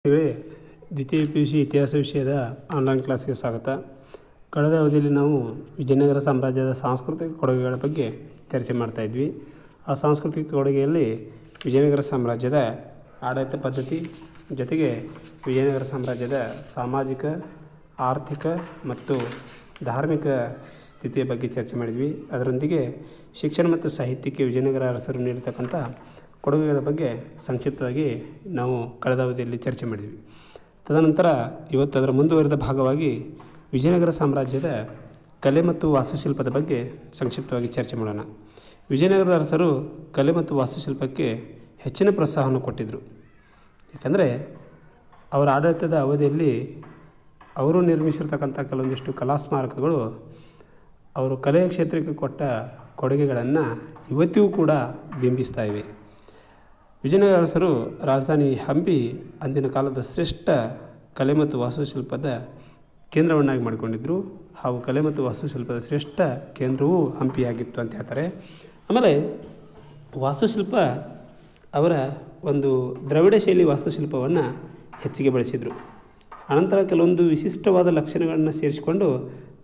ವಿದ್ಯಾರ್ಥಿಗಳೇ, ದ್ವಿತೀಯ PUC ಇತಿಹಾಸ ವಿಷಯದ ಆನ್ಲೈನ್ ಕ್ಲಾಸ್ಗೆ ಸ್ವಾಗತ. ಕಳೆದ ಅವಧಿಯಲ್ಲಿ ನಾವು ವಿಜಯನಗರ ಸಾಮ್ರಾಜ್ಯದ ಸಾಂಸ್ಕೃತಿಕ ಕೊಡುಗೆಗಳ ಬಗ್ಗೆ ಚರ್ಚೆ ಮಾಡ್ತಾಯಿದ್ವಿ. ಆ ಸಾಂಸ್ಕೃತಿಕ ಕೊಡುಗೆಯಲ್ಲಿ ವಿಜಯನಗರ ಸಾಮ್ರಾಜ್ಯದ ಆಡಳಿತ ಪದ್ಧತಿ ಜೊತೆಗೆ ವಿಜಯನಗರ ಸಾಮ್ರಾಜ್ಯದ ಸಾಮಾಜಿಕ, ಆರ್ಥಿಕ ಮತ್ತು ಧಾರ್ಮಿಕ ಸ್ಥಿತಿಯ ಬಗ್ಗೆ ಚರ್ಚೆ ಮಾಡಿದ್ವಿ. ಅದರೊಂದಿಗೆ ಶಿಕ್ಷಣ ಮತ್ತು ಸಾಹಿತ್ಯಕ್ಕೆ ವಿಜಯನಗರ ಅರಸರು ನೀಡತಕ್ಕಂಥ ಕೊಡುಗೆಗಳ ಬಗ್ಗೆ ಸಂಕ್ಷಿಪ್ತವಾಗಿ ನಾವು ಕಳೆದ ಅವಧಿಯಲ್ಲಿ ಚರ್ಚೆ ಮಾಡಿದ್ವಿ. ತದನಂತರ ಇವತ್ತು ಅದರ ಮುಂದುವರಿದ ಭಾಗವಾಗಿ ವಿಜಯನಗರ ಸಾಮ್ರಾಜ್ಯದ ಕಲೆ ಮತ್ತು ವಾಸ್ತುಶಿಲ್ಪದ ಬಗ್ಗೆ ಸಂಕ್ಷಿಪ್ತವಾಗಿ ಚರ್ಚೆ ಮಾಡೋಣ. ವಿಜಯನಗರದ ಅರಸರು ಕಲೆ ಮತ್ತು ವಾಸ್ತುಶಿಲ್ಪಕ್ಕೆ ಹೆಚ್ಚಿನ ಪ್ರೋತ್ಸಾಹವನ್ನು ಕೊಟ್ಟಿದ್ದರು. ಏಕೆಂದರೆ ಅವರ ಆಡಳಿತದ ಅವಧಿಯಲ್ಲಿ ಅವರು ನಿರ್ಮಿಸಿರ್ತಕ್ಕಂಥ ಕೆಲವೊಂದಿಷ್ಟು ಕಲಾ ಸ್ಮಾರಕಗಳು ಅವರು ಕಲೆಯ ಕ್ಷೇತ್ರಕ್ಕೆ ಕೊಟ್ಟ ಕೊಡುಗೆಗಳನ್ನು ಇವತ್ತಿಗೂ ಕೂಡ ಬಿಂಬಿಸ್ತಾ ಇವೆ. ವಿಜಯನಗರ ಅರಸರು ರಾಜಧಾನಿ ಹಂಪಿ ಅಂದಿನ ಕಾಲದ ಶ್ರೇಷ್ಠ ಕಲೆ ಮತ್ತು ವಾಸ್ತುಶಿಲ್ಪದ ಕೇಂದ್ರವನ್ನಾಗಿ ಮಾಡಿಕೊಂಡಿದ್ದರು. ಹಾಗೂ ಕಲೆ ಮತ್ತು ವಾಸ್ತುಶಿಲ್ಪದ ಶ್ರೇಷ್ಠ ಕೇಂದ್ರವೂ ಹಂಪಿಯಾಗಿತ್ತು ಅಂತ ಹೇಳ್ತಾರೆ. ಆಮೇಲೆ ವಾಸ್ತುಶಿಲ್ಪ ಅವರ ಒಂದು ದ್ರವಿಡ ಶೈಲಿ ವಾಸ್ತುಶಿಲ್ಪವನ್ನು ಹೆಚ್ಚಿಗೆ ಬಳಸಿದರು. ಅನಂತರ ಕೆಲವೊಂದು ವಿಶಿಷ್ಟವಾದ ಲಕ್ಷಣಗಳನ್ನು ಸೇರಿಸಿಕೊಂಡು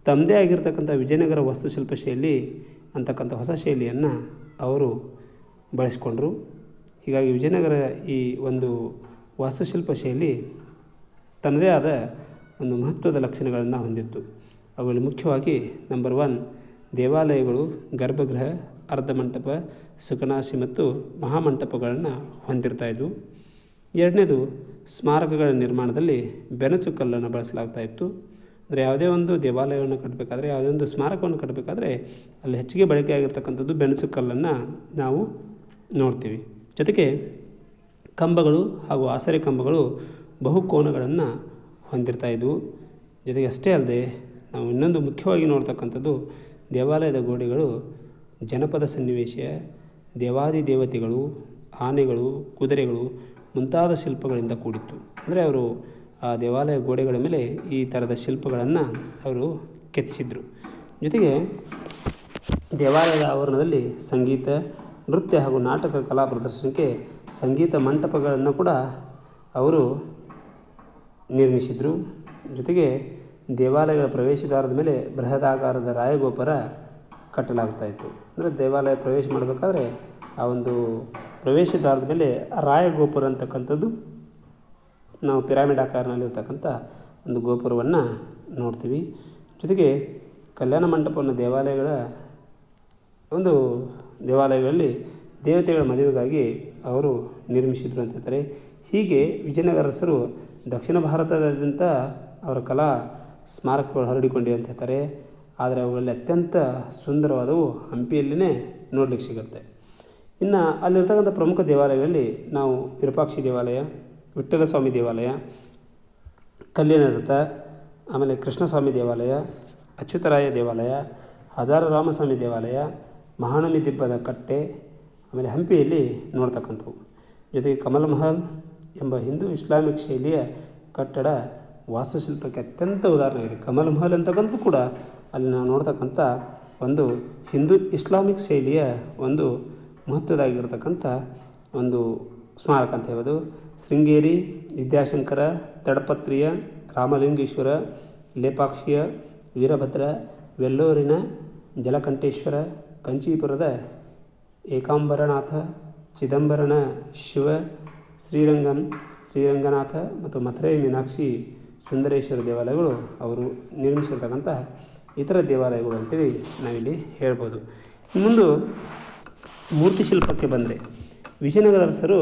ತಮ್ಮದೇ ಆಗಿರ್ತಕ್ಕಂಥ ವಿಜಯನಗರ ವಾಸ್ತುಶಿಲ್ಪ ಶೈಲಿ ಅಂತಕ್ಕಂಥ ಹೊಸ ಶೈಲಿಯನ್ನು ಅವರು ಬಳಸಿಕೊಂಡರು. ಹೀಗಾಗಿ ವಿಜಯನಗರ ಈ ಒಂದು ವಾಸ್ತುಶಿಲ್ಪ ಶೈಲಿ ತನ್ನದೇ ಆದ ಒಂದು ಮಹತ್ವದ ಲಕ್ಷಣಗಳನ್ನು ಹೊಂದಿತ್ತು. ಅವುಗಳಲ್ಲಿ ಮುಖ್ಯವಾಗಿ ನಂಬರ್ 1 ದೇವಾಲಯಗಳು, ಗರ್ಭಗೃಹ, ಅರ್ಧಮಂಟಪ, ಸುಖನಾಸಿ ಮತ್ತು ಮಹಾಮಂಟಪಗಳನ್ನು ಹೊಂದಿರ್ತಾ ಇದ್ವು. ಎರಡನೇದು ಸ್ಮಾರಕಗಳ ನಿರ್ಮಾಣದಲ್ಲಿ ಬೆನಚು ಕಲ್ಲನ್ನು ಬಳಸಲಾಗ್ತಾಯಿತ್ತು. ಅಂದರೆ ಯಾವುದೇ ಒಂದು ದೇವಾಲಯವನ್ನು ಕಟ್ಟಬೇಕಾದ್ರೆ, ಯಾವುದೇ ಒಂದು ಸ್ಮಾರಕವನ್ನು ಕಟ್ಟಬೇಕಾದ್ರೆ ಅಲ್ಲಿ ಹೆಚ್ಚಿಗೆ ಬಳಕೆ ಆಗಿರ್ತಕ್ಕಂಥದ್ದು ಬೆನಚು ಕಲ್ಲನ್ನು ನಾವು ನೋಡ್ತೀವಿ. ಜೊತೆಗೆ ಕಂಬಗಳು ಹಾಗೂ ಆಸರೆ ಕಂಬಗಳು ಬಹುಕೋನಗಳನ್ನು ಹೊಂದಿರ್ತಾ ಇದ್ವು. ಜೊತೆಗೆ ಅಷ್ಟೇ ಅಲ್ಲದೆ ನಾವು ಇನ್ನೊಂದು ಮುಖ್ಯವಾಗಿ ನೋಡ್ತಕ್ಕಂಥದ್ದು ದೇವಾಲಯದ ಗೋಡೆಗಳು ಜನಪದ ಸನ್ನಿವೇಶ, ದೇವಾದಿ ದೇವತೆಗಳು, ಆನೆಗಳು, ಕುದುರೆಗಳು ಮುಂತಾದ ಶಿಲ್ಪಗಳಿಂದ ಕೂಡಿತ್ತು. ಅಂದರೆ ಅವರು ಆ ದೇವಾಲಯ ಗೋಡೆಗಳ ಮೇಲೆ ಈ ಥರದ ಶಿಲ್ಪಗಳನ್ನು ಅವರು ಕೆತ್ತಿಸಿದ್ರು. ಜೊತೆಗೆ ದೇವಾಲಯದ ಆವರಣದಲ್ಲಿ ಸಂಗೀತ, ನೃತ್ಯ ಹಾಗೂ ನಾಟಕ ಕಲಾ ಪ್ರದರ್ಶನಕ್ಕೆ ಸಂಗೀತ ಮಂಟಪಗಳನ್ನು ಕೂಡ ಅವರು ನಿರ್ಮಿಸಿದರು. ಜೊತೆಗೆ ದೇವಾಲಯಗಳ ಪ್ರವೇಶದ್ವಾರದ ಮೇಲೆ ಬೃಹದಾಕಾರದ ರಾಯಗೋಪುರ ಕಟ್ಟಲಾಗ್ತಾಯಿತ್ತು. ಅಂದರೆ ದೇವಾಲಯ ಪ್ರವೇಶ ಮಾಡಬೇಕಾದ್ರೆ ಆ ಒಂದು ಪ್ರವೇಶದ್ವಾರದ ಮೇಲೆ ರಾಯಗೋಪುರ ಅಂತಕ್ಕಂಥದ್ದು ನಾವು ಪಿರಾಮಿಡ್ ಆಕಾರದಲ್ಲಿರ್ತಕ್ಕಂಥ ಒಂದು ಗೋಪುರವನ್ನು ನೋಡ್ತೀವಿ. ಜೊತೆಗೆ ಕಲ್ಯಾಣ ಮಂಟಪವನ್ನು ದೇವಾಲಯಗಳಲ್ಲಿ ದೇವತೆಗಳ ಮದುವೆಗಾಗಿ ಅವರು ನಿರ್ಮಿಸಿದರು ಅಂತ ಹೇಳ್ತಾರೆ. ಹೀಗೆ ವಿಜಯನಗರ ಅರಸರು ದಕ್ಷಿಣ ಭಾರತದಾದ್ಯಂತ ಅವರ ಕಲಾ ಸ್ಮಾರಕಗಳು ಹರಡಿಕೊಂಡಿವೆ ಅಂತ ಹೇಳ್ತಾರೆ. ಆದರೆ ಅವುಗಳಲ್ಲಿ ಅತ್ಯಂತ ಸುಂದರವಾದವು ಹಂಪಿಯಲ್ಲಿನೇ ನೋಡಲಿಕ್ಕೆ ಸಿಗುತ್ತೆ. ಇನ್ನು ಅಲ್ಲಿರ್ತಕ್ಕಂಥ ಪ್ರಮುಖ ದೇವಾಲಯಗಳಲ್ಲಿ ನಾವು ವಿರೂಪಾಕ್ಷ ದೇವಾಲಯ, ವಿಠ್ಠಲಸ್ವಾಮಿ ದೇವಾಲಯ, ಕಲ್ಲಿನ ರಥ, ಆಮೇಲೆ ಕೃಷ್ಣಸ್ವಾಮಿ ದೇವಾಲಯ, ಅಚ್ಯುತರಾಯ ದೇವಾಲಯ, ಹಜಾರರಾಮಸ್ವಾಮಿ ದೇವಾಲಯ, ಮಹಾನಮಿ ದಿಬ್ಬದ ಕಟ್ಟೆ, ಆಮೇಲೆ ಹಂಪಿಯಲ್ಲಿ ನೋಡ್ತಕ್ಕಂಥವು. ಜೊತೆಗೆ ಕಮಲ್ ಮಹಲ್ ಎಂಬ ಹಿಂದೂ ಇಸ್ಲಾಮಿಕ್ ಶೈಲಿಯ ಕಟ್ಟಡ ವಾಸ್ತುಶಿಲ್ಪಕ್ಕೆ ಅತ್ಯಂತ ಉದಾಹರಣೆಯಾಗಿದೆ. ಕಮಲ್ ಮಹಲ್ ಅಂತಕ್ಕಂಥದ್ದು ಕೂಡ ಅಲ್ಲಿ ನಾವು ನೋಡ್ತಕ್ಕಂಥ ಒಂದು ಹಿಂದೂ ಇಸ್ಲಾಮಿಕ್ ಶೈಲಿಯ ಒಂದು ಮಹತ್ವದಾಗಿರ್ತಕ್ಕಂಥ ಒಂದು ಸ್ಮಾರಕ ಅಂತ ಹೇಳ್ಬೋದು. ಶೃಂಗೇರಿ, ವಿದ್ಯಾಶಂಕರ, ತಡಪತ್ರಿಯ, ರಾಮಲಿಂಗೇಶ್ವರ, ಲೇಪಾಕ್ಷಿಯ, ವೀರಭದ್ರ, ವೆಲ್ಲೂರಿನ ಜಲಕಂಠೇಶ್ವರ, ಕಂಚೀಪುರದ ಏಕಾಂಬರನಾಥ, ಚಿದಂಬರನ ಶಿವ, ಶ್ರೀರಂಗನಾಥ ಮತ್ತು ಮಥುರೈ ಮೀನಾಕ್ಷಿ ಸುಂದರೇಶ್ವರ ದೇವಾಲಯಗಳು ಅವರು ನಿರ್ಮಿಸಿರ್ತಕ್ಕಂಥ ಇತರ ದೇವಾಲಯಗಳು ಅಂತೇಳಿ ನಾವಿಲ್ಲಿ ಹೇಳ್ಬೋದು. ಮುಂದೆ ಮೂರ್ತಿ ಶಿಲ್ಪಕ್ಕೆ ಬಂದರೆ ವಿಜಯನಗರ ಅರಸರು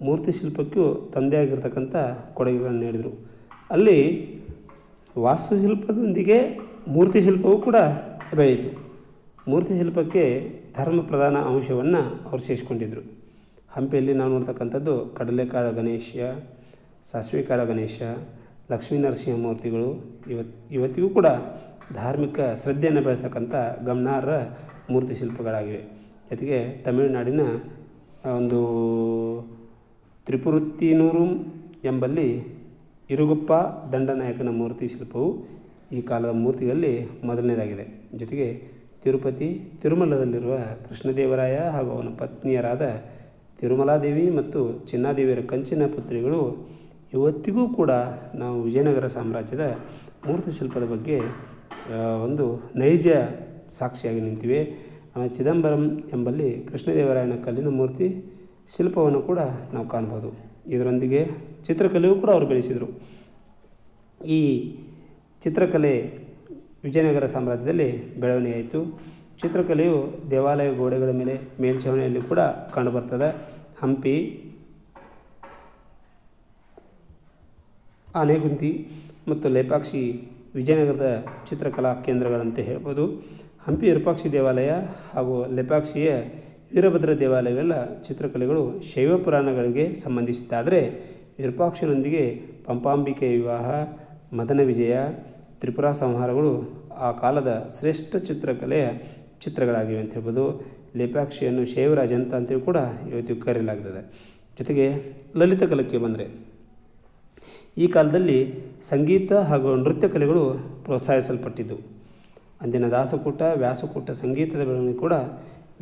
ಮೂರ್ತಿ ಶಿಲ್ಪಕ್ಕೂ ತಮ್ಮದೇ ಆಗಿರ್ತಕ್ಕಂಥ ಕೊಡುಗೆಗಳನ್ನು ನೀಡಿದರು. ಅಲ್ಲಿ ವಾಸ್ತುಶಿಲ್ಪದೊಂದಿಗೆ ಮೂರ್ತಿ ಶಿಲ್ಪವೂ ಕೂಡ ಬೆಳೆಯಿತು. ಮೂರ್ತಿ ಶಿಲ್ಪಕ್ಕೆ ಧರ್ಮ ಪ್ರಧಾನ ಅಂಶವನ್ನು ಅವರು ಸೇರಿಸ್ಕೊಂಡಿದ್ದರು. ಹಂಪಿಯಲ್ಲಿ ನಾವು ನೋಡ್ತಕ್ಕಂಥದ್ದು ಕಡಲೆಕಾಳು ಗಣೇಶ, ಸಾಸಿವೆ ಕಾಳು ಗಣೇಶ, ಲಕ್ಷ್ಮೀ ನರಸಿಂಹ ಮೂರ್ತಿಗಳು ಇವತ್ತಿಗೂ ಕೂಡ ಧಾರ್ಮಿಕ ಶ್ರದ್ಧೆಯನ್ನು ಬೆಳೆಸ್ತಕ್ಕಂಥ ಗಮನಾರ್ಹ ಮೂರ್ತಿ ಶಿಲ್ಪಗಳಾಗಿವೆ. ಜೊತೆಗೆ ತಮಿಳುನಾಡಿನ ಒಂದು ತ್ರಿಪುರುತ್ತಿನೂರು ಎಂಬಲ್ಲಿ ಇರುಗುಪ್ಪ ದಂಡನಾಯಕನ ಮೂರ್ತಿ ಶಿಲ್ಪವು ಈ ಕಾಲದ ಮೂರ್ತಿಗಳಲ್ಲಿ ಮೊದಲನೇದಾಗಿದೆ. ಜೊತೆಗೆ ತಿರುಮಲದಲ್ಲಿರುವ ಕೃಷ್ಣದೇವರಾಯ ಹಾಗೂ ಅವನ ಪತ್ನಿಯರಾದ ತಿರುಮಲಾದೇವಿ ಮತ್ತು ಚಿನ್ನಾದೇವಿಯರ ಕಂಚಿನ ಪುತ್ರಿಗಳು ಇವತ್ತಿಗೂ ಕೂಡ ನಾವು ವಿಜಯನಗರ ಸಾಮ್ರಾಜ್ಯದ ಮೂರ್ತಿ ಶಿಲ್ಪದ ಬಗ್ಗೆ ಒಂದು ನೈಜ ಸಾಕ್ಷಿಯಾಗಿ ನಿಂತಿವೆ. ಆಮೇಲೆ ಚಿದಂಬರಂ ಎಂಬಲ್ಲಿ ಕೃಷ್ಣದೇವರಾಯನ ಕಲ್ಲಿನ ಮೂರ್ತಿ ಶಿಲ್ಪವನ್ನು ಕೂಡ ನಾವು ಕಾಣ್ಬೋದು. ಇದರೊಂದಿಗೆ ಚಿತ್ರಕಲೆಯೂ ಕೂಡ ಅವರು ಬೆಳೆಸಿದರು. ಈ ಚಿತ್ರಕಲೆ ವಿಜಯನಗರ ಸಾಮ್ರಾಜ್ಯದಲ್ಲಿ ಬೆಳವಣಿಗೆ ಆಯಿತು. ಚಿತ್ರಕಲೆಯು ದೇವಾಲಯ ಗೋಡೆಗಳ ಮೇಲೆ ಮೇಲ್ಛಾವಣಿಯಲ್ಲಿ ಕೂಡ ಕಂಡುಬರ್ತದೆ. ಹಂಪಿ, ಆನೆಗುಂದಿ ಮತ್ತು ಲೇಪಾಕ್ಷಿ ವಿಜಯನಗರದ ಚಿತ್ರಕಲಾ ಕೇಂದ್ರಗಳಂತೆ ಹೇಳ್ಬೋದು. ಹಂಪಿ ವಿರೂಪಾಕ್ಷ ದೇವಾಲಯ ಹಾಗೂ ಲೇಪಾಕ್ಷಿಯ ವೀರಭದ್ರ ದೇವಾಲಯಗಳ ಚಿತ್ರಕಲೆಗಳು ಶೈವ ಪುರಾಣಗಳಿಗೆ ಸಂಬಂಧಿಸಿದ್ದಾದರೆ, ವಿರೂಪಾಕ್ಷನೊಂದಿಗೆ ಪಂಪಾಂಬಿಕೆಯ ವಿವಾಹ, ಮದನ ವಿಜಯ, ತ್ರಿಪುರಾ ಸಂಹಾರಗಳು ಆ ಕಾಲದ ಶ್ರೇಷ್ಠ ಚಿತ್ರಕಲೆಯ ಚಿತ್ರಗಳಾಗಿವೆ ಅಂತ ಹೇಳ್ಬೋದು. ಲೇಪಾಕ್ಷಿಯನ್ನು ಶೈವರಾಜ ಅಂತೇಳಿ ಕೂಡ ಇವತ್ತಿಗೆ ಕರೆಯಲಾಗ್ತದೆ. ಜೊತೆಗೆ ಲಲಿತ ಕಲೆಗೆ ಬಂದರೆ, ಈ ಕಾಲದಲ್ಲಿ ಸಂಗೀತ ಹಾಗೂ ನೃತ್ಯ ಕಲೆಗಳು ಪ್ರೋತ್ಸಾಹಿಸಲ್ಪಟ್ಟಿದ್ದು. ಅಂದಿನ ದಾಸಕೂಟ, ವ್ಯಾಸಕೂಟ ಸಂಗೀತದ ಬೆಳವಣಿಗೆ ಕೂಡ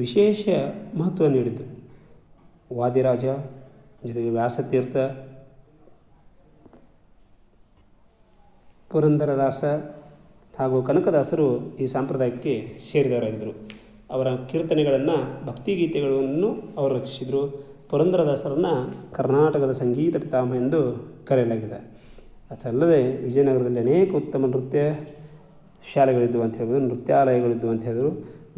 ವಿಶೇಷ ಮಹತ್ವ ನೀಡಿದ್ದು. ವಾದಿರಾಜ, ಜೊತೆಗೆ ವ್ಯಾಸತೀರ್ಥ, ಪುರಂದರದಾಸ ಹಾಗೂ ಕನಕದಾಸರು ಈ ಸಂಪ್ರದಾಯಕ್ಕೆ ಸೇರಿದವರಾಗಿದ್ದರು. ಅವರ ಕೀರ್ತನೆಗಳನ್ನು, ಭಕ್ತಿಗೀತೆಗಳನ್ನು ಅವರು ರಚಿಸಿದರು. ಪುರಂದರದಾಸರನ್ನು ಕರ್ನಾಟಕದ ಸಂಗೀತ ಪಿತಾಮಹ ಎಂದು ಕರೆಯಲಾಗಿದೆ. ಅದಲ್ಲದೆ ವಿಜಯನಗರದಲ್ಲಿ ಅನೇಕ ಉತ್ತಮ ನೃತ್ಯ ಶಾಲೆಗಳಿದ್ದವು ಅಂತ ಹೇಳ್ಬೋದು, ನೃತ್ಯಾಲಯಗಳಿದ್ದವು ಅಂತ ಹೇಳಿದರು.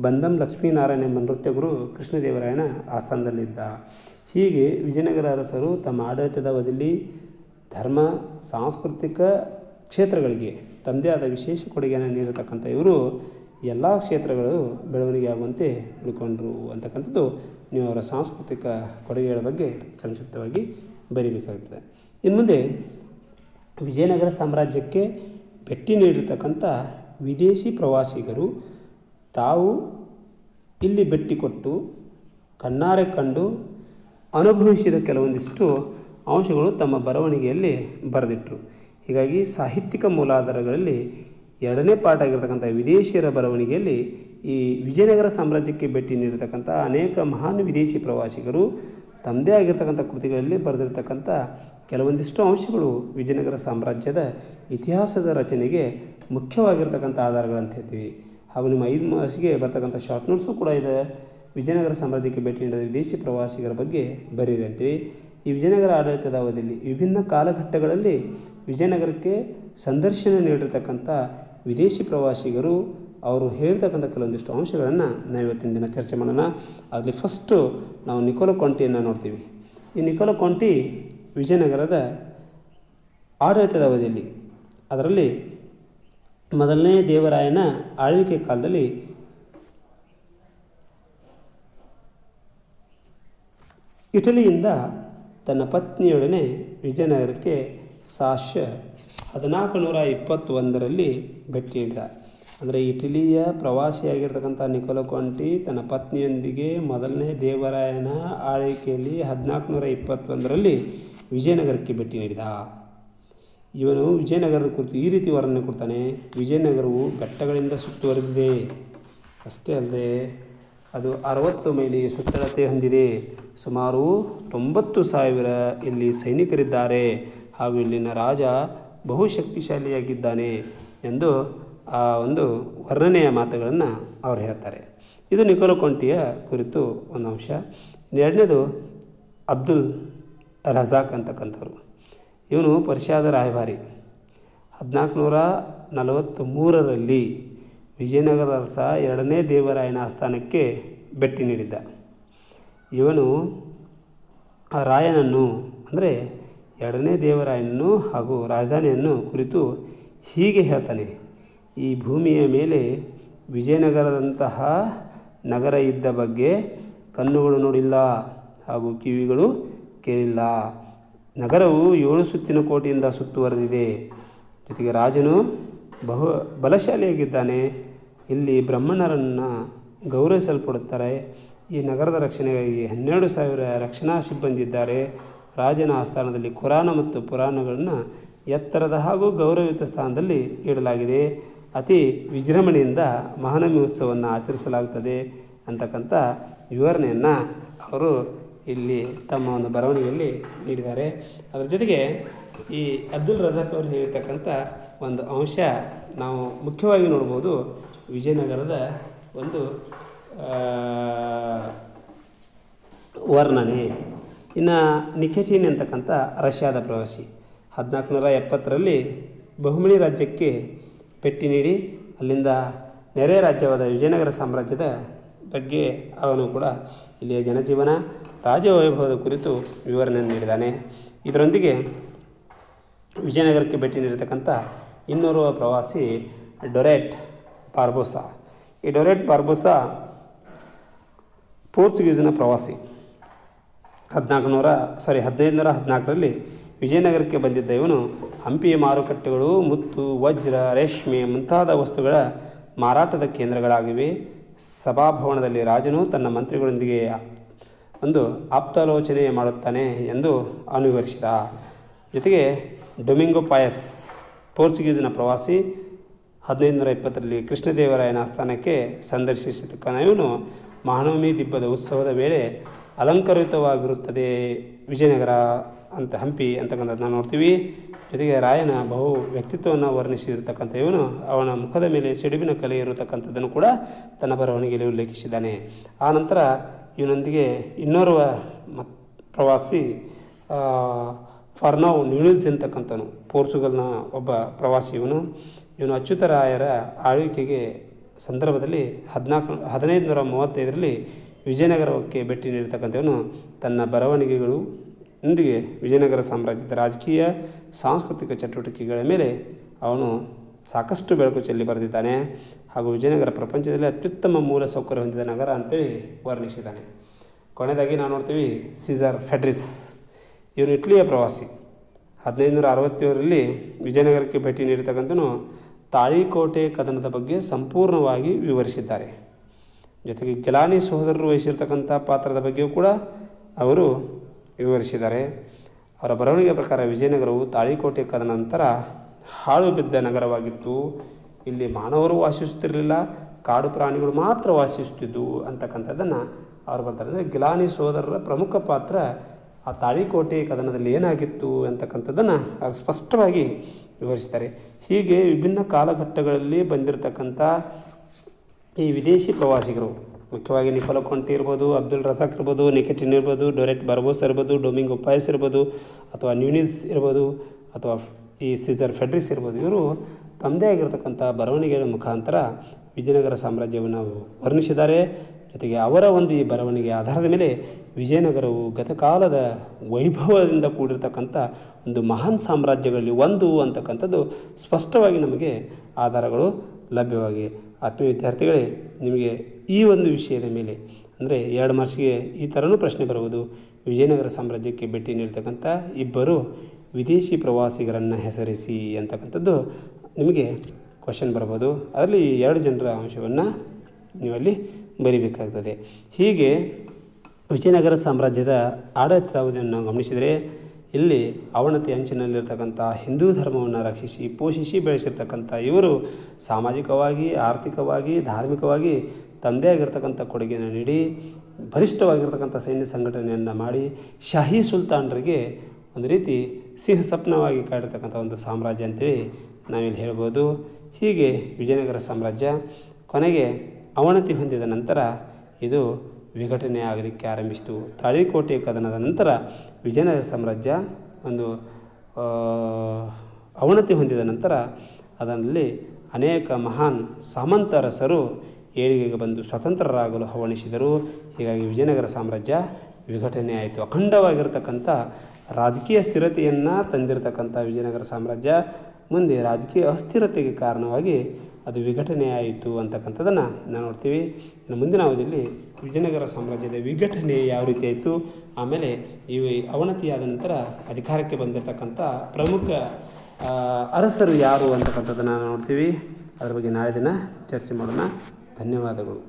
ಬಂದಂ ಲಕ್ಷ್ಮೀನಾರಾಯಣ ಎಂಬ ನೃತ್ಯ ಗುರು ಕೃಷ್ಣದೇವರಾಯನ ಆಸ್ಥಾನದಲ್ಲಿದ್ದ. ಹೀಗೆ ವಿಜಯನಗರ ಅರಸರು ತಮ್ಮ ಆಡಳಿತದ ಅವಧಿಯಲ್ಲಿ ಧರ್ಮ, ಸಾಂಸ್ಕೃತಿಕ ಕ್ಷೇತ್ರಗಳಿಗೆ ತಮ್ಮದೇ ಆದ ವಿಶೇಷ ಕೊಡುಗೆಯನ್ನು ನೀಡತಕ್ಕಂಥ ಇವರು ಎಲ್ಲ ಕ್ಷೇತ್ರಗಳು ಬೆಳವಣಿಗೆ ಆಗುವಂತೆ ಉಳ್ಕೊಂಡ್ರು ಅಂತಕ್ಕಂಥದ್ದು ನೀವು ಅವರ ಸಾಂಸ್ಕೃತಿಕ ಕೊಡುಗೆಗಳ ಬಗ್ಗೆ ಸಂಕ್ಷಿಪ್ತವಾಗಿ ಬರೀಬೇಕಾಗ್ತದೆ. ಇನ್ನು ಮುಂದೆ ವಿಜಯನಗರ ಸಾಮ್ರಾಜ್ಯಕ್ಕೆ ಭೇಟಿ ನೀಡಿರ್ತಕ್ಕಂಥ ವಿದೇಶಿ ಪ್ರವಾಸಿಗರು ತಾವು ಇಲ್ಲಿ ಭೇಟಿ ಕೊಟ್ಟು ಕಣ್ಣಾರೆ ಕಂಡು ಅನುಭವಿಸಿದ ಕೆಲವೊಂದಿಷ್ಟು ಅಂಶಗಳು ತಮ್ಮ ಬರವಣಿಗೆಯಲ್ಲಿ ಬರೆದಿಟ್ಟರು. ಹೀಗಾಗಿ ಸಾಹಿತ್ಯಿಕ ಮೂಲಾಧಾರಗಳಲ್ಲಿ ಎರಡನೇ ಪಾಠ ಆಗಿರ್ತಕ್ಕಂಥ ವಿದೇಶಿಯರ ಬರವಣಿಗೆಯಲ್ಲಿ ಈ ವಿಜಯನಗರ ಸಾಮ್ರಾಜ್ಯಕ್ಕೆ ಭೇಟಿ ನೀಡಿರ್ತಕ್ಕಂಥ ಅನೇಕ ಮಹಾನ್ ವಿದೇಶಿ ಪ್ರವಾಸಿಗರು ತಮ್ಮದೇ ಆಗಿರ್ತಕ್ಕಂಥ ಕೃತಿಗಳಲ್ಲಿ ಬರೆದಿರ್ತಕ್ಕಂಥ ಕೆಲವೊಂದಿಷ್ಟು ಅಂಶಗಳು ವಿಜಯನಗರ ಸಾಮ್ರಾಜ್ಯದ ಇತಿಹಾಸದ ರಚನೆಗೆ ಮುಖ್ಯವಾಗಿರ್ತಕ್ಕಂಥ ಆಧಾರಗಳಂತ ಹೇಳ್ತೀವಿ. ಹಾಗೂ ನಿಮ್ಮ 5 ಮಾರ್ಕ್ಸ್ಗೆ ಬರ್ತಕ್ಕಂಥ ಶಾರ್ಟ್ ನೋಟ್ಸು ಕೂಡ ಇದೆ. ವಿಜಯನಗರ ಸಾಮ್ರಾಜ್ಯಕ್ಕೆ ಭೇಟಿ ನೀಡಿದ ವಿದೇಶಿ ಪ್ರವಾಸಿಗರ ಬಗ್ಗೆ ಬರೀರಿ ಅಂತೀವಿ. ಈ ವಿಜಯನಗರ ಆಡಳಿತದ ಅವಧಿಯಲ್ಲಿ ವಿಭಿನ್ನ ಕಾಲಘಟ್ಟಗಳಲ್ಲಿ ವಿಜಯನಗರಕ್ಕೆ ಸಂದರ್ಶನ ನೀಡಿರ್ತಕ್ಕಂಥ ವಿದೇಶಿ ಪ್ರವಾಸಿಗರು ಅವರು ಹೇಳ್ತಕ್ಕಂಥ ಕೆಲವೊಂದಿಷ್ಟು ಅಂಶಗಳನ್ನು ನಾವು ಇವತ್ತಿನ ದಿನ ಚರ್ಚೆ ಮಾಡೋಣ. ಅದರಲ್ಲಿ ಫಸ್ಟು ನಾವು ನಿಕೋಲೋ ಕಾಂಟಿಯನ್ನು ನೋಡ್ತೀವಿ. ಈ ನಿಕೋಲೋ ಕಾಂಟಿ ವಿಜಯನಗರದ ಆಡಳಿತದ ಅವಧಿಯಲ್ಲಿ, ಅದರಲ್ಲಿ ಮೊದಲನೇ ದೇವರಾಯನ ಆಳ್ವಿಕೆ ಕಾಲದಲ್ಲಿ ಇಟಲಿಯಿಂದ ತನ್ನ ಪತ್ನಿಯೊಡನೆ ವಿಜಯನಗರಕ್ಕೆ ಸಾಶ 1421ರಲ್ಲಿ ಭೇಟಿ ನೀಡಿದ. ಅಂದರೆ ಇಟಲಿಯ ಪ್ರವಾಸಿಯಾಗಿರ್ತಕ್ಕಂಥ ನಿಕೋಲೋ ಕಾಂಟಿ ತನ್ನ ಪತ್ನಿಯೊಂದಿಗೆ ಮೊದಲನೇ ದೇವರಾಯನ ಆಳ್ವಿಕೆಯಲ್ಲಿ 1421ರಲ್ಲಿ ವಿಜಯನಗರಕ್ಕೆ ಭೇಟಿ ನೀಡಿದ. ಇವನು ವಿಜಯನಗರದ ಕುರಿತು ಈ ರೀತಿ ವರ್ಣನೆ ಕೊಡ್ತಾನೆ: ವಿಜಯನಗರವು ಬೆಟ್ಟಗಳಿಂದ ಸುತ್ತುವರೆದಿದೆ. ಅಷ್ಟೇ ಅಲ್ಲದೆ ಅದು 60 ಮೈಲಿ ಸುತ್ತಳತೆ ಹೊಂದಿದೆ. ಸುಮಾರು 90,000 ಇಲ್ಲಿ ಸೈನಿಕರಿದ್ದಾರೆ ಹಾಗೂ ಇಲ್ಲಿನ ರಾಜ ಬಹುಶಕ್ತಿಶಾಲಿಯಾಗಿದ್ದಾನೆ ಎಂದು ಆ ಒಂದು ವರ್ಣನೆಯ ಮಾತುಗಳನ್ನು ಅವರು ಹೇಳ್ತಾರೆ. ಇದು ನಿಕೋಲೋ ಕಾಂಟಿಯ ಕುರಿತು ಒಂದು ಅಂಶ. ಎರಡನೇದು ಅಬ್ದುಲ್ ರಜಾಕ್ ಅಂತಕ್ಕಂಥವ್ರು. ಇವನು ಪರ್ಷಿಯಾದ ರಾಯಭಾರಿ. 1443ರಲ್ಲಿ ವಿಜಯನಗರ ಅರಸ 2ನೇ ದೇವರಾಯನ ಆಸ್ಥಾನಕ್ಕೆ ಭೇಟಿ ನೀಡಿದ್ದ. ಇವನು ಆ ರಾಯನನ್ನು ಅಂದರೆ 2ನೇ ದೇವರಾಯನನ್ನು ಹಾಗೂ ರಾಜಧಾನಿಯನ್ನು ಕುರಿತು ಹೀಗೆ ಹೇಳ್ತಾನೆ: ಈ ಭೂಮಿಯ ಮೇಲೆ ವಿಜಯನಗರದಂತಹ ನಗರ ಇದ್ದ ಬಗ್ಗೆ ಕಣ್ಣುಗಳು ನೋಡಿಲ್ಲ ಹಾಗೂ ಕಿವಿಗಳು ಕೇಳಿಲ್ಲ. ನಗರವು 7 ಸುತ್ತಿನ ಕೋಟೆಯಿಂದ ಸುತ್ತುವರೆದಿದೆ. ಜೊತೆಗೆ ರಾಜನು ಬಲಶಾಲಿಯಾಗಿದ್ದಾನೆ. ಇಲ್ಲಿ ಬ್ರಾಹ್ಮಣರನ್ನು ಗೌರವಿಸಲ್ಪಡುತ್ತಾರೆ. ಈ ನಗರದ ರಕ್ಷಣೆಗಾಗಿ 12,000 ರಕ್ಷಣಾ ಸಿಬ್ಬಂದಿ ಇದ್ದಾರೆ. ರಾಜನ ಆಸ್ಥಾನದಲ್ಲಿ ಕುರಾನ ಮತ್ತು ಪುರಾಣಗಳನ್ನು ಎತ್ತರದ ಹಾಗೂ ಗೌರವಯುತ ಸ್ಥಾನದಲ್ಲಿ ಇಡಲಾಗಿದೆ. ಅತಿ ವಿಜೃಂಭಣೆಯಿಂದ ಮಹಾನವಮಿ ಉತ್ಸವವನ್ನು ಆಚರಿಸಲಾಗುತ್ತದೆ ಅಂತಕ್ಕಂಥ ವಿವರಣೆಯನ್ನು ಅವರು ಇಲ್ಲಿ ತಮ್ಮ ಒಂದು ಬರವಣಿಗೆಯಲ್ಲಿ ನೀಡಿದ್ದಾರೆ. ಅದರ ಜೊತೆಗೆ ಈ ಅಬ್ದುಲ್ ರಜಾಕ್ ಅವರು ಹೇಳಿರ್ತಕ್ಕಂಥ ಒಂದು ಅಂಶ ನಾವು ಮುಖ್ಯವಾಗಿ ನೋಡ್ಬೋದು ವಿಜಯನಗರದ ಒಂದು ವರ್ಣನೆ. ಇನ್ನು ನಿಖಿಚಿನ್ ಅಂತಕ್ಕಂಥ ರಷ್ಯಾದ ಪ್ರವಾಸಿ 1470ರಲ್ಲಿ ಬಹುಮಳಿ ರಾಜ್ಯಕ್ಕೆ ಭೇಟಿ ನೀಡಿ ಅಲ್ಲಿಂದ ನೆರೆ ರಾಜ್ಯವಾದ ವಿಜಯನಗರ ಸಾಮ್ರಾಜ್ಯದ ಬಗ್ಗೆ ಅವನು ಕೂಡ ಇಲ್ಲಿಯ ಜನಜೀವನ ರಾಜವೈಭವದ ಕುರಿತು ವಿವರಣೆಯನ್ನು ನೀಡಿದ್ದಾನೆ. ಇದರೊಂದಿಗೆ ವಿಜಯನಗರಕ್ಕೆ ಭೇಟಿ ನೀಡಿರ್ತಕ್ಕಂಥ ಇನ್ನೋರ್ವ ಪ್ರವಾಸಿ ಡೊರೆಟ್ ಬಾರ್ಬೋಸಾ. ಈ ಡೊರೆಟ್ ಬಾರ್ಬೋಸಾ ಪೋರ್ಚುಗೀಸಿನ ಪ್ರವಾಸಿ. 1514ರಲ್ಲಿ ವಿಜಯನಗರಕ್ಕೆ ಬಂದಿದ್ದ ಇವನು ಹಂಪಿಯ ಮಾರುಕಟ್ಟೆಗಳು ಮುತ್ತು, ವಜ್ರ, ರೇಷ್ಮೆ ಮುಂತಾದ ವಸ್ತುಗಳ ಮಾರಾಟದ ಕೇಂದ್ರಗಳಾಗಿವೆ. ಸಭಾಭವನದಲ್ಲಿ ರಾಜನು ತನ್ನ ಮಂತ್ರಿಗಳೊಂದಿಗೆ ಒಂದು ಆಪ್ತಾಲೋಚನೆ ಮಾಡುತ್ತಾನೆ ಎಂದು ವಿವರಿಸಿದ. ಜೊತೆಗೆ ಡೊಮಿಂಗೋ ಪಾಯಸ್ ಪೋರ್ಚುಗೀಸಿನ ಪ್ರವಾಸಿ 1520ರಲ್ಲಿ ಕೃಷ್ಣದೇವರಾಯನ ಆಸ್ಥಾನಕ್ಕೆ ಸಂದರ್ಶಿಸಿದ ಇವನು ಮಹಾನವಮಿ ದಿಬ್ಬದ ಉತ್ಸವದ ವೇಳೆ ಅಲಂಕರಿತವಾಗಿರುತ್ತದೆ ವಿಜಯನಗರ ಅಂತ ಹಂಪಿ ಅಂತಕ್ಕಂಥದ್ದನ್ನ ನೋಡ್ತೀವಿ. ಜೊತೆಗೆ ರಾಯನ ಬಹು ವ್ಯಕ್ತಿತ್ವವನ್ನು ವರ್ಣಿಸಿರ್ತಕ್ಕಂಥ ಇವನು ಅವನ ಮುಖದ ಮೇಲೆ ಸಿಡಿಬಿನ ಕಲೆ ಇರತಕ್ಕಂಥದ್ದನ್ನು ಕೂಡ ತನ್ನ ಬರವಣಿಗೆಯಲ್ಲಿ ಉಲ್ಲೇಖಿಸಿದ್ದಾನೆ. ಆ ನಂತರ ಇವನೊಂದಿಗೆ ಇನ್ನೋರ್ವ ಪ್ರವಾಸಿ ಫರ್ನೌ ನ್ಯೂನಿಸ್ ಅಂತಕ್ಕಂಥನು ಪೋರ್ಚುಗಲ್ನ ಒಬ್ಬ ಪ್ರವಾಸಿ. ಇವನು ಅಚ್ಯುತರಾಯರ ಆಳ್ವಿಕೆಗೆ ಸಂದರ್ಭದಲ್ಲಿ 1535ರಲ್ಲಿ ವಿಜಯನಗರಕ್ಕೆ ಭೇಟಿ ನೀಡಿರ್ತಕ್ಕಂಥವನು ತನ್ನ ಬರವಣಿಗೆಗಳು ಇಂದಿಗೆ ವಿಜಯನಗರ ಸಾಮ್ರಾಜ್ಯದ ರಾಜಕೀಯ ಸಾಂಸ್ಕೃತಿಕ ಚಟುವಟಿಕೆಗಳ ಮೇಲೆ ಅವನು ಸಾಕಷ್ಟು ಬೆಳಕು ಚೆಲ್ಲಿ ಬರೆದಿದ್ದಾನೆ. ಹಾಗೂ ವಿಜಯನಗರ ಪ್ರಪಂಚದಲ್ಲಿ ಅತ್ಯುತ್ತಮ ಮೂಲ ಸೌಕರ್ಯ ಹೊಂದಿದ ನಗರ ಅಂತೇಳಿ ವರ್ಣಿಸಿದ್ದಾನೆ. ಕೊನೆಯದಾಗಿ ನಾವು ನೋಡ್ತೀವಿ ಸೀಸರ್ ಫೆಡ್ರಿಸ್. ಇವನು ಇಟ್ಲಿಯ ಪ್ರವಾಸಿ. 1567ರಲ್ಲಿ ವಿಜಯನಗರಕ್ಕೆ ಭೇಟಿ ನೀಡಿರ್ತಕ್ಕಂಥನು ತಾಳಿಕೋಟೆ ಕದನದ ಬಗ್ಗೆ ಸಂಪೂರ್ಣವಾಗಿ ವಿವರಿಸಿದ್ದಾರೆ. ಜೊತೆಗೆ ಗಿಲಾನಿ ಸಹೋದರರು ವಹಿಸಿರ್ತಕ್ಕಂಥ ಪಾತ್ರದ ಬಗ್ಗೆಯೂ ಕೂಡ ಅವರು ವಿವರಿಸಿದ್ದಾರೆ. ಅವರ ಬರವಣಿಗೆ ಪ್ರಕಾರ ವಿಜಯನಗರವು ತಾಳಿಕೋಟೆ ಕದನ ನಂತರ ಹಾಳು ಬಿದ್ದ ನಗರವಾಗಿತ್ತು. ಇಲ್ಲಿ ಮಾನವರು ವಾಸಿಸುತ್ತಿರಲಿಲ್ಲ, ಕಾಡು ಪ್ರಾಣಿಗಳು ಮಾತ್ರ ವಾಸಿಸುತ್ತಿದ್ದವು ಅಂತಕ್ಕಂಥದ್ದನ್ನು ಅವರು ಬರ್ತಾರೆ. ಅಂದರೆ ಗಿಲಾನಿ ಸಹೋದರರ ಪ್ರಮುಖ ಪಾತ್ರ ಆ ತಾಳಿಕೋಟೆ ಕದನದಲ್ಲಿ ಏನಾಗಿತ್ತು ಅಂತಕ್ಕಂಥದ್ದನ್ನು ಅವರು ಸ್ಪಷ್ಟವಾಗಿ ವಿವರಿಸ್ತಾರೆ. ಹೀಗೆ ವಿಭಿನ್ನ ಕಾಲಘಟ್ಟಗಳಲ್ಲಿ ಬಂದಿರತಕ್ಕಂಥ ಈ ವಿದೇಶಿ ಪ್ರವಾಸಿಗರು, ಮುಖ್ಯವಾಗಿ ನಿಕೋಲೋ ಕೊಂಟಿ ಇರ್ಬೋದು, ಅಬ್ದುಲ್ ರಜಾಕ್ ಇರ್ಬೋದು, ನಿಖಿಚಿನ್ ಇರ್ಬೋದು, ಡೊರೆಟ್ ಬಾರ್ಬೋಸಾ ಇರ್ಬೋದು, ಡೊಮಿಂಗೋ ಪಾಯಸ್ ಇರ್ಬೋದು, ಅಥವಾ ನ್ಯೂನಿಸ್ ಇರ್ಬೋದು, ಅಥವಾ ಈ ಸೀಸರ್ ಫೆಡ್ರಿಸ್ ಇರ್ಬೋದು, ಇವರು ತಮ್ಮದೇ ಆಗಿರತಕ್ಕಂಥ ಬರವಣಿಗೆಗಳ ಮುಖಾಂತರ ವಿಜಯನಗರ ಸಾಮ್ರಾಜ್ಯವನ್ನು ವರ್ಣಿಸಿದ್ದಾರೆ. ಜೊತೆಗೆ ಅವರ ಒಂದು ಈ ಬರವಣಿಗೆ ಆಧಾರದ ಮೇಲೆ ವಿಜಯನಗರವು ಗತಕಾಲದ ವೈಭವದಿಂದ ಕೂಡಿರ್ತಕ್ಕಂಥ ಒಂದು ಮಹಾನ್ ಸಾಮ್ರಾಜ್ಯಗಳಲ್ಲಿ ಒಂದು ಅಂತಕ್ಕಂಥದ್ದು ಸ್ಪಷ್ಟವಾಗಿ ನಮಗೆ ಆಧಾರಗಳು ಲಭ್ಯವಾಗಿವೆ. ಆತ್ಮೀಯ ವಿದ್ಯಾರ್ಥಿಗಳೇ, ನಿಮಗೆ ಈ ಒಂದು ವಿಷಯದ ಮೇಲೆ ಅಂದರೆ 2 ಮಾರ್ಕ್ಸ್ಗೆ ಈ ಥರನೂ ಪ್ರಶ್ನೆ ಬರುವುದು. ವಿಜಯನಗರ ಸಾಮ್ರಾಜ್ಯಕ್ಕೆ ಭೇಟಿ ನೀಡ್ತಕ್ಕಂಥ ಇಬ್ಬರು ವಿದೇಶಿ ಪ್ರವಾಸಿಗರನ್ನು ಹೆಸರಿಸಿ ಅಂತಕ್ಕಂಥದ್ದು ನಿಮಗೆ ಕ್ವಶನ್ ಬರ್ಬೋದು. ಅದರಲ್ಲಿ 2 ಜನರ ಅಂಶವನ್ನು ನೀವಲ್ಲಿ ಬರಿಬೇಕಾಗ್ತದೆ. ಹೀಗೆ ವಿಜಯನಗರ ಸಾಮ್ರಾಜ್ಯದ ಆಡಳಿತಾವಧಿಯನ್ನು ನಾವು ಗಮನಿಸಿದರೆ ಇಲ್ಲಿ ಅವನತಿ ಅಂಚಿನಲ್ಲಿರ್ತಕ್ಕಂಥ ಹಿಂದೂ ಧರ್ಮವನ್ನು ರಕ್ಷಿಸಿ ಪೋಷಿಸಿ ಬೆಳೆಸಿರ್ತಕ್ಕಂಥ ಇವರು ಸಾಮಾಜಿಕವಾಗಿ, ಆರ್ಥಿಕವಾಗಿ, ಧಾರ್ಮಿಕವಾಗಿ ತಮ್ಮದೇ ಆಗಿರ್ತಕ್ಕಂಥ ಕೊಡುಗೆಯನ್ನು ನೀಡಿ ಬಲಿಷ್ಠವಾಗಿರ್ತಕ್ಕಂಥ ಸೈನ್ಯ ಸಂಘಟನೆಯನ್ನು ಮಾಡಿ ಶಾಹಿ ಸುಲ್ತಾನರಿಗೆ ಒಂದು ರೀತಿ ಸಿಂಹ ಸ್ವಪ್ನವಾಗಿ ಕಾಡಿರ್ತಕ್ಕಂಥ ಒಂದು ಸಾಮ್ರಾಜ್ಯ ಅಂತೇಳಿ ನಾವಿಲ್ಲಿ ಹೇಳ್ಬೋದು. ಹೀಗೆ ವಿಜಯನಗರ ಸಾಮ್ರಾಜ್ಯ ಕೊನೆಗೆ ಅವನತಿ ಹೊಂದಿದ ನಂತರ ಇದು ವಿಘಟನೆ ಆಗಲಿಕ್ಕೆ ಆರಂಭಿಸಿತು. ತಾಳಿಕೋಟೆ ಕದನದ ನಂತರ ವಿಜಯನಗರ ಸಾಮ್ರಾಜ್ಯ ಒಂದು ಅವನತಿ ಹೊಂದಿದ ನಂತರ ಅದರಲ್ಲಿ ಅನೇಕ ಮಹಾನ್ ಸಾಮಂತರಸರು ಏಳಿಗೆಗೆ ಬಂದು ಸ್ವತಂತ್ರರಾಗಲು ಹವಣಿಸಿದರು. ಹೀಗಾಗಿ ವಿಜಯನಗರ ಸಾಮ್ರಾಜ್ಯ ವಿಘಟನೆ ಆಯಿತು. ಅಖಂಡವಾಗಿರ್ತಕ್ಕಂಥ ರಾಜಕೀಯ ಸ್ಥಿರತೆಯನ್ನು ತಂದಿರತಕ್ಕಂಥ ವಿಜಯನಗರ ಸಾಮ್ರಾಜ್ಯ ಮುಂದೆ ರಾಜಕೀಯ ಅಸ್ಥಿರತೆಗೆ ಕಾರಣವಾಗಿ ಅದು ವಿಘಟನೆ ಆಯಿತು ಅಂತಕ್ಕಂಥದ್ದನ್ನು ನಾವು ನೋಡ್ತೀವಿ. ಇನ್ನು ಮುಂದಿನ ಅವಧಿಯಲ್ಲಿ ವಿಜಯನಗರ ಸಾಮ್ರಾಜ್ಯದ ವಿಘಟನೆ ಯಾವ ರೀತಿ ಆಯಿತು, ಆಮೇಲೆ ಈ ಅವನತಿಯಾದ ನಂತರ ಅಧಿಕಾರಕ್ಕೆ ಬಂದಿರತಕ್ಕಂಥ ಪ್ರಮುಖ ಅರಸರು ಯಾರು ಅಂತಕ್ಕಂಥದ್ದನ್ನು ನೋಡ್ತೀವಿ. ಅದರ ಬಗ್ಗೆ ನಾಳೆ ದಿನ ಚರ್ಚೆ ಮಾಡೋಣ. ಧನ್ಯವಾದಗಳು.